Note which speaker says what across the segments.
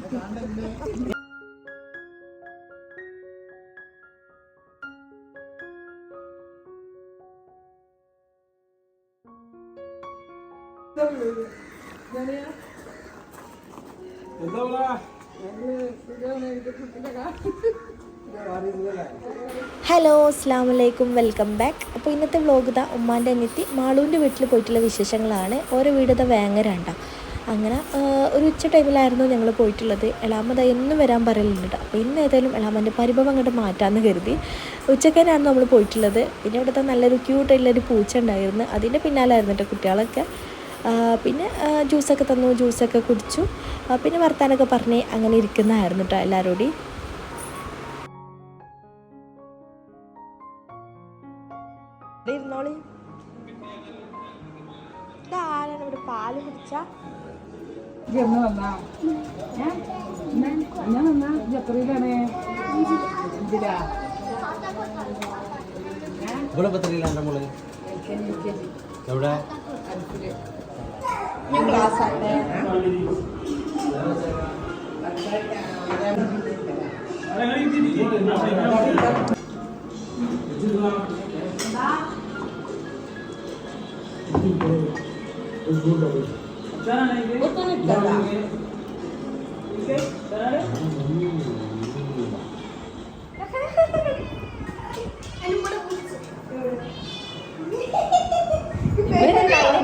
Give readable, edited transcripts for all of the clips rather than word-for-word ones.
Speaker 1: Hello അസ്സലാമു അലൈക്കും, welcome back. അപ്പോൾ ഇന്നത്തെ വ്ലോഗ് ഇതാ ഉമ്മാൻ്റെ അനിയത്തി മാളൂൻ്റെ വീട്ടിൽ പോയിട്ടുള്ള വിശേഷങ്ങളാണ്. ഓരോ വീട് ഇതാ വേങ്ങരാണ്ട. അങ്ങനെ ഒരു ഉച്ച ടൈമിലായിരുന്നു ഞങ്ങൾ പോയിട്ടുള്ളത്. എളാമ എന്നും വരാൻ പറയലുണ്ട്. അപ്പോൾ ഇന്ന് ഏതായാലും എളാമൻ്റെ പരിഭവം അങ്ങോട്ട് മാറ്റാമെന്ന് കരുതി ഉച്ചക്കനായിരുന്നു നമ്മൾ പോയിട്ടുള്ളത്. പിന്നെ ഇവിടുത്തെ നല്ലൊരു ക്യൂട്ടായിട്ടുള്ളൊരു പൂച്ച ഉണ്ടായിരുന്നു. അതിൻ്റെ പിന്നാലായിരുന്നു കേട്ടോ കുട്ടികളൊക്കെ. പിന്നെ ജ്യൂസൊക്കെ തന്നു, ജ്യൂസൊക്കെ കുടിച്ചു. പിന്നെ വർത്താനൊക്കെ പറഞ്ഞ് അങ്ങനെ ഇരിക്കുന്നതായിരുന്നു കേട്ടോ എല്ലാവരോടും. ഇരുന്നോളി. ഇതാരാണ് ഇവിടെ പാല് കുടിച്ച?
Speaker 2: എവിടെ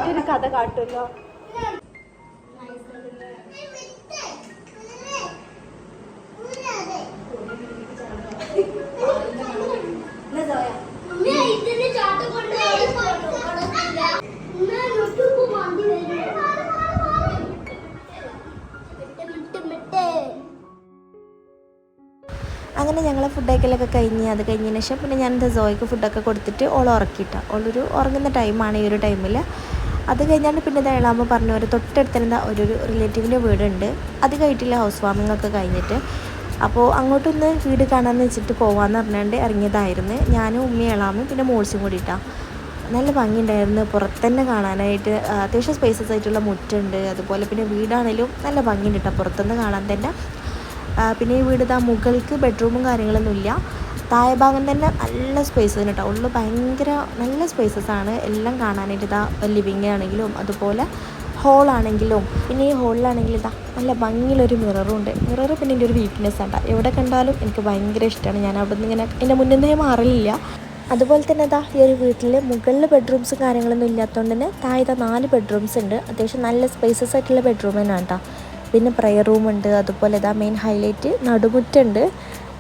Speaker 1: ഒരു കഥ കാട്ടുമല്ലോ. അങ്ങനെ ഞങ്ങൾ ഫുഡ് കഴിക്കലൊക്കെ കഴിഞ്ഞ് അത് കഴിഞ്ഞതിന് ശേഷം പിന്നെ ഞാൻ എന്താ സോയ്ക്ക് ഫുഡൊക്കെ കൊടുത്തിട്ട് ഓൾ ഉറക്കിയിട്ട. ഓളൊരു ഉറങ്ങുന്ന ടൈമാണ് ഈ ഒരു ടൈമിൽ. അത് കഴിഞ്ഞാൽ പിന്നെ ഇതാകുമ്പോൾ പറഞ്ഞ ഒരു തൊട്ടടുത്ത് ഒരു റിലേറ്റീവിൻ്റെ വീടുണ്ട്. അത് കഴിഞ്ഞിട്ടില്ല ഹൗസ് വാമിംഗ് ഒക്കെ കഴിഞ്ഞിട്ട്. അപ്പോൾ അങ്ങോട്ടൊന്ന് വീട് കാണാമെന്ന് വെച്ചിട്ട് പോകാമെന്ന് പറഞ്ഞുകൊണ്ട് ഇറങ്ങിയതായിരുന്നു. ഞാനും ഉമ്മയും എളാമും പിന്നെ മോൾസും കൂടിയിട്ടാണ്. നല്ല ഭംഗിയുണ്ടായിരുന്നു പുറത്തന്നെ കാണാനായിട്ട്. അത്യാവശ്യം സ്പേസസ് ആയിട്ടുള്ള മുറ്റുണ്ട്. അതുപോലെ പിന്നെ വീടാണെങ്കിലും നല്ല ഭംഗിയുണ്ട് കേട്ടോ പുറത്തുനിന്ന് കാണാൻ തന്നെ. പിന്നെ ഈ വീട് ഇതാ മുകൾക്ക് ബെഡ്റൂമും കാര്യങ്ങളൊന്നുമില്ല. താഴെ ഭാഗം തന്നെ നല്ല സ്പേസ് കേട്ടോ. ഉള്ളിൽ ഭയങ്കര നല്ല സ്പേസസ് ആണ് എല്ലാം കാണാനായിട്ട്. ഇതാ ലിവിങ് ആണെങ്കിലും അതുപോലെ ഹോളാണെങ്കിലും. പിന്നെ ഈ ഹോളിലാണെങ്കിലും ഇതാ നല്ല ഭംഗിയുള്ളൊരു മിററും ഉണ്ട്. മിറർ പിന്നെ എൻ്റെ ഒരു വീക്ക്നെസ് ആണ്. എവിടെ കണ്ടാലും എനിക്ക് ഭയങ്കര ഇഷ്ടമാണ്. ഞാൻ അവിടെ നിന്ന് ഇങ്ങനെ എൻ്റെ മുന്നിൽ നിന്നേ മാറില്ല. അതുപോലെ തന്നെ ഇതാ ഈ ഒരു വീട്ടിൽ മുകളിൽ ബെഡ്റൂംസും കാര്യങ്ങളൊന്നും ഇല്ലാത്തതുകൊണ്ട് തന്നെ താഴെ 4 ബെഡ്റൂംസ് ഉണ്ട്. അത്യാവശ്യം നല്ല സ്പേസസ് ആയിട്ടുള്ള ബെഡ്റൂം തന്നെയാണ് കേട്ടോ. പിന്നെ പ്രയർ റൂമുണ്ട്. അതുപോലെ ഇതാ മെയിൻ ഹൈലൈറ്റ് നടുമുറ്റുണ്ട്.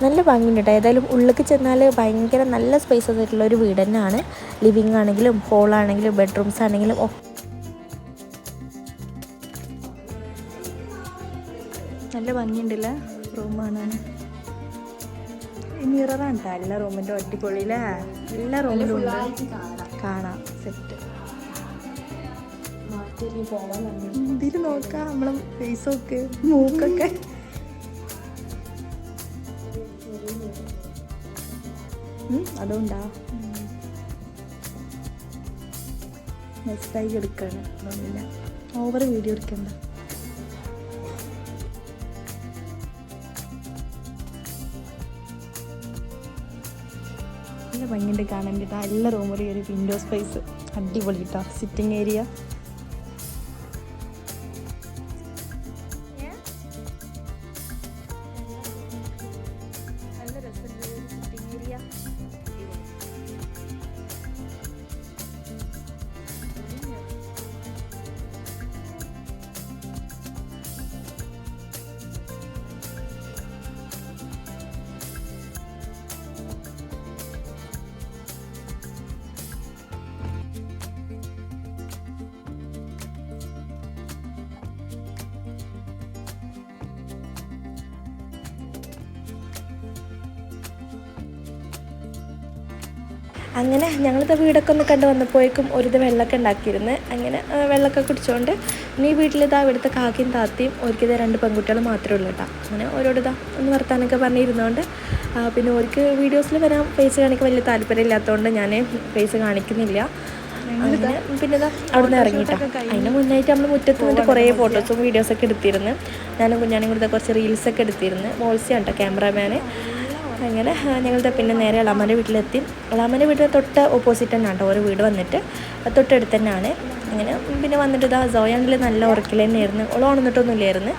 Speaker 1: നല്ല ഭംഗിയുണ്ട് കേട്ടോ. ഏതായാലും ഉള്ളിലേക്ക് ചെന്നാൽ ഭയങ്കര നല്ല സ്പേസസ് ആയിട്ടുള്ള ഒരു വീട് തന്നെയാണ്. ലിവിങ് ആണെങ്കിലും ഹോളാണെങ്കിലും ബെഡ്റൂംസ് ആണെങ്കിലും നല്ല ഭംഗിയുണ്ടല്ലേ റൂം കാണാൻ. മിററാണ് കേട്ടോ എല്ലാ റൂമിൻ്റെ അടിപൊളിയില്ലേ. എല്ലാ റൂമിലും കാണാം സെറ്റ്. ഇതിൽ നോക്കാം നമ്മളെ ഫേസൊക്കെ മൂക്കൊക്കെ. അതുകൊണ്ടാ നെക്സ്റ്റായി എടുക്കാണ്. അതുകൊണ്ടില്ല ഓവർ വീഡിയോ എടുക്കണ്ട. നല്ല ഭംഗിയുണ്ട് കാണാൻ കേട്ടോ. എല്ലാ റൂമിലും ഒരു വിൻഡോ സ്പേസ് അടിപൊളി കേട്ടോ. സിറ്റിംഗ് ഏരിയ നല്ല രസമുണ്ട്. സിറ്റിംഗ് ഏരിയ അങ്ങനെ ഞങ്ങളിത് വീടൊക്കെ ഒന്ന് കണ്ട് വന്നപ്പോഴേക്കും ഒരിത് വെള്ളമൊക്കെ ഉണ്ടാക്കിയിരുന്നു. അങ്ങനെ വെള്ളമൊക്കെ കുടിച്ചുകൊണ്ട് ഇനി വീട്ടിലിതാ ഇവിടുത്തെ കാക്കയും താത്തയും ഒരിക്കത് 2 പെൺകുട്ടികൾ മാത്രമേ ഉള്ളൂ കേട്ടോ. അങ്ങനെ ഓരോടിതാ ഒന്ന് വർത്താനൊക്കെ പറഞ്ഞിരുന്നതുകൊണ്ട് പിന്നെ ഒരിക്കൽ വീഡിയോസിൽ വരാൻ ഫേസ് കാണിക്കാൻ വലിയ താല്പര്യമില്ലാത്തതുകൊണ്ട് ഞാൻ ഫേസ് കാണിക്കുന്നില്ല. അങ്ങനെ പിന്നെ അവിടെ നിന്ന് ഇറങ്ങിയിട്ടാണ്. അതിന് മുന്നായിട്ട് നമ്മൾ മുറ്റത്ത് നിന്നിട്ട് കുറേ ഫോട്ടോസും വീഡിയോസൊക്കെ എടുത്തിരുന്നു. ഞാനും കുഞ്ഞാനും കൂടെ കുറച്ച് റീൽസൊക്കെ എടുത്തിരുന്നു. മോൾസിയാണ് കേട്ടോ ക്യാമറാമാന്. അങ്ങനെ ഞങ്ങളുടെ പിന്നെ നേരെ അളാമ്മൻ്റെ വീട്ടിലെത്തി. അളാമ്മൻ്റെ വീട്ടിൽ തൊട്ട് ഓപ്പോസിറ്റ് തന്നെയാണ് കേട്ടോ ഓരോ വീട് വന്നിട്ട്, തൊട്ടടുത്ത് തന്നെയാണ്. അങ്ങനെ പിന്നെ വന്നിട്ട് ഇതാ സോയാണെങ്കിൽ നല്ല ഉറക്കിൽ തന്നെയായിരുന്നു. ഓള ഉണർന്നിട്ടൊന്നുമില്ലായിരുന്നു.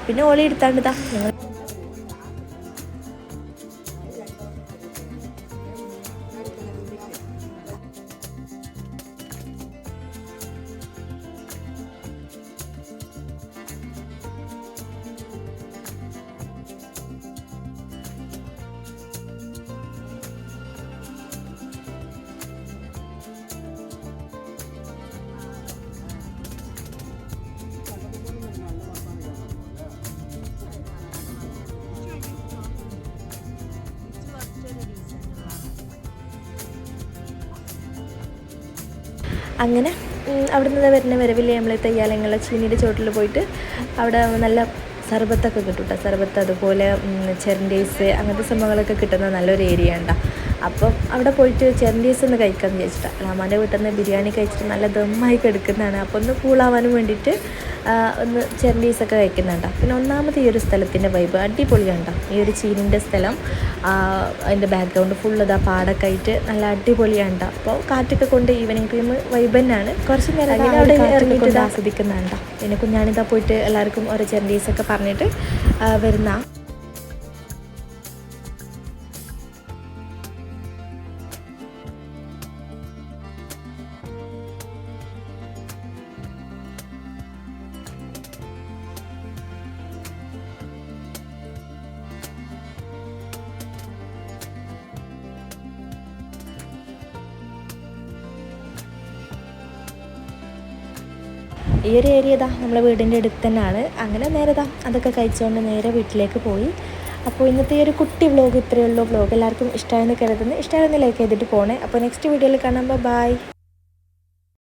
Speaker 1: പിന്നെ ഓളി എടുത്താണ്ട് ഇതാ ഞങ്ങൾ അങ്ങനെ അവിടെ നിന്ന് വരുന്ന വരവില്ലേ നമ്മൾ തെയ്യാലങ്ങളെ ചീനിയുടെ ചോട്ടിൽ പോയിട്ട് അവിടെ നല്ല സർബത്തൊക്കെ കിട്ടും കേട്ടോ. സർബത്ത് അതുപോലെ ചെരണ്ടീസ് അങ്ങനത്തെ സംഭവങ്ങളൊക്കെ കിട്ടുന്ന നല്ലൊരു ഏരിയ ഉണ്ടോ. അപ്പം അവിടെ പോയിട്ട് ചെരണ്ടീസ് ഒന്ന് കഴിക്കാമെന്ന് വിചാരിച്ചിട്ടാണ്. അളാമ്മൻ്റെ വീട്ടിൽ നിന്ന് ബിരിയാണി കഴിച്ചിട്ട് നല്ല ദമ്മായി കിടക്കുന്നതാണ്. അപ്പോൾ ഒന്ന് കൂളാവാനും വേണ്ടിയിട്ട് ഒന്ന് ചെരണ്ടീസൊക്കെ കഴിക്കുന്നുണ്ടോ. പിന്നെ ഒന്നാമത് ഈ ഒരു സ്ഥലത്തിൻ്റെ വൈബ് അടിപൊളിയുണ്ടോ. ഈ ഒരു ചീനിൻ്റെ സ്ഥലം അതിൻ്റെ ബാക്ക്ഗ്രൗണ്ട് ഫുൾ ഇതാ പാടൊക്കെ ആയിട്ട് നല്ല അടിപൊളിയാണ്. അപ്പോൾ കാറ്റൊക്കെ കൊണ്ട് ഈവനിങ് ടൈം വൈബ് തന്നെയാണ്. കുറച്ച് നേരം അവിടെ ഇറങ്ങിയിട്ട് ആസ്വദിക്കുന്നുണ്ടോ. പിന്നെ കുഞ്ഞാണിതാ പോയിട്ട് എല്ലാവർക്കും ഓരോ ചെരണ്ടീസൊക്കെ പറഞ്ഞിട്ട് വരുന്ന ഈ ഒരു ഏരിയ ഇതാ നമ്മളെ വീടിൻ്റെ അടുത്ത് തന്നെയാണ്. അങ്ങനെ നേരെ ഇതാ അതൊക്കെ കഴിച്ചുകൊണ്ട് നേരെ വീട്ടിലേക്ക് പോയി. അപ്പോൾ ഇന്നത്തെ ഈ ഒരു കുട്ടി വ്ലോഗ് ഇത്രയേ ഉള്ളൂ. വ്ലോഗ് എല്ലാവർക്കും ഇഷ്ടമായെന്ന് കരുതുന്നു. ഇഷ്ടമായെന്ന് ലൈക്ക് ചെയ്തിട്ട് പോണേ. അപ്പോൾ നെക്സ്റ്റ് വീഡിയോയിൽ കാണാം. ബൈ.